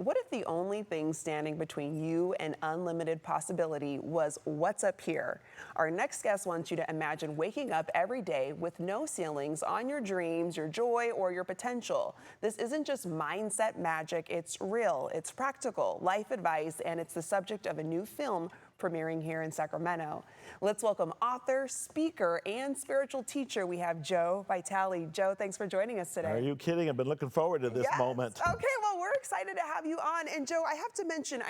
What if the only thing standing between you and unlimited possibility was what's up here? Our next guest wants you to imagine waking up every day with no ceilings on your dreams, your joy, or your potential. This isn't just mindset magic, it's real, it's practical, life advice, and it's the subject of a new film premiering here in Sacramento. Let's welcome author, speaker, and spiritual teacher. We have Joe Vitale. Joe, thanks for joining us today. Are you kidding? I've been looking forward to this moment. Okay, well, we're excited to have you on. And Joe, I have to mention,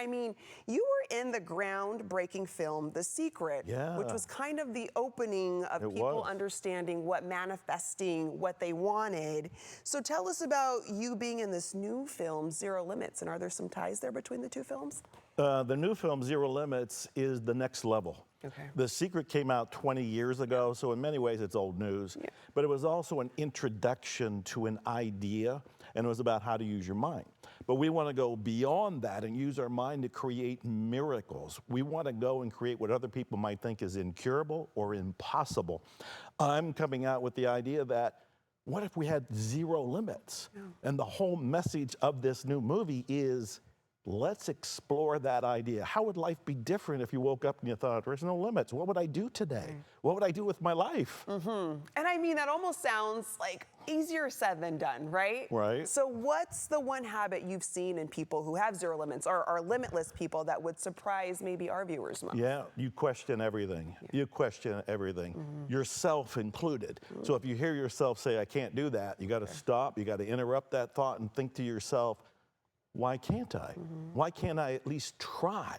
you were in the groundbreaking film, The Secret, which was kind of the opening of people understanding what manifesting, what they wanted. So tell us about you being in this new film, Zero Limits, and are there some ties there between the two films? The new film, Zero Limits, is the next level. Okay. The Secret came out 20 years ago, so in many ways it's old news. Yeah. But it was also an introduction to an idea, and it was about how to use your mind. But we want to go beyond that and use our mind to create miracles. We want to go and create what other people might think is incurable or impossible. I'm coming out with the idea that what if we had zero limits? Yeah. And the whole message of this new movie is, let's explore that idea. How would life be different if you woke up and you thought, there's no limits? What would I do today? What would I do with my life? And that almost sounds like easier said than done, right? Right. So what's the one habit you've seen in people who have zero limits or are limitless people that would surprise maybe our viewers most? Yeah, you question everything. Yeah. You question everything, yourself included. So if you hear yourself say, I can't do that, you got to stop, you got to interrupt that thought and think to yourself, why can't I? Why can't I at least try?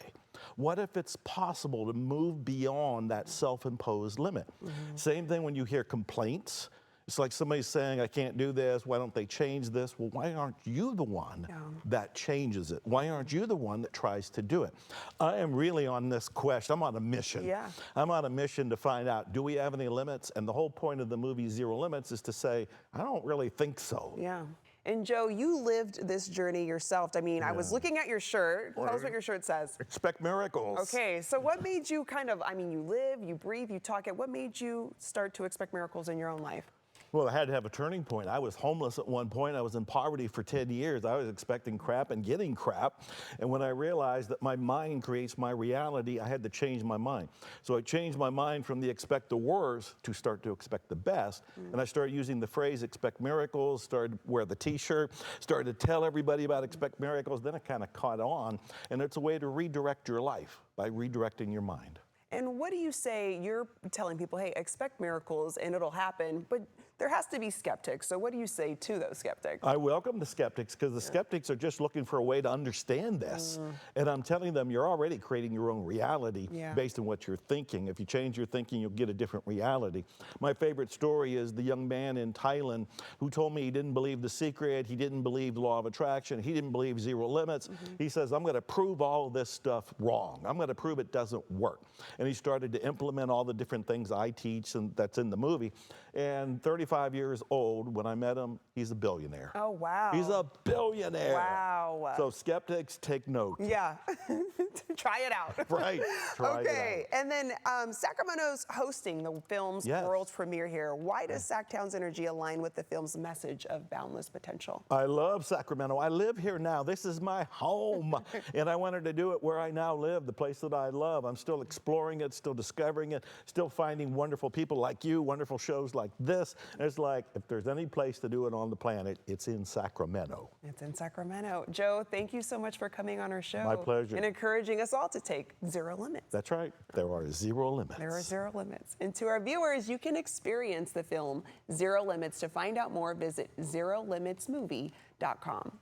What if it's possible to move beyond that self-imposed limit? Same thing when you hear complaints. It's like somebody's saying, I can't do this. Why don't they change this? Well, why aren't you the one that changes it? Why aren't you the one that tries to do it? I am really on this question. I'm on a mission. Yeah. I'm on a mission to find out, do we have any limits? And the whole point of the movie Zero Limits is to say, I don't really think so. Yeah. And Joe, you lived this journey yourself. I was looking at your shirt. Tell us what your shirt says. Expect miracles. Okay, so what made you you live, you breathe, you talk it. What made you start to expect miracles in your own life? Well, I had to have a turning point. I was homeless at one point. I was in poverty for 10 years. I was expecting crap and getting crap. And when I realized that my mind creates my reality, I had to change my mind. So I changed my mind from the expect the worst to start to expect the best. And I started using the phrase expect miracles, started to wear the t-shirt, started to tell everybody about expect miracles. Then it kind of caught on. And it's a way to redirect your life by redirecting your mind. And what do you say? You're telling people, hey, expect miracles and it'll happen, but there has to be skeptics. So what do you say to those skeptics? I welcome the skeptics because the skeptics are just looking for a way to understand this. And I'm telling them you're already creating your own reality based on what you're thinking. If you change your thinking, you'll get a different reality. My favorite story is the young man in Thailand who told me he didn't believe The Secret, he didn't believe the law of attraction, he didn't believe zero limits. He says, I'm going to prove all of this stuff wrong. I'm going to prove it doesn't work. And he started to implement all the different things I teach and that's in the movie. And 35 years old, when I met him, he's a billionaire. Oh, wow. He's a billionaire. Wow. So skeptics, take note. Yeah. Try it out. Right. Try it out. And then Sacramento's hosting the film's world premiere here. Why does Sacktown's energy align with the film's message of boundless potential? I love Sacramento. I live here now. This is my home. And I wanted to do it where I now live, the place that I love. I'm still exploring it, still discovering it, still finding wonderful people like you, wonderful shows like this. And it's like, if there's any place to do it on the planet, it's in Sacramento. It's in Sacramento. Joe, thank you so much for coming on our show. My pleasure. And encouraging us all to take zero limits. That's right. There are zero limits. There are zero limits. And to our viewers, you can experience the film Zero Limits. To find out more, visit zerolimitsmovie.com.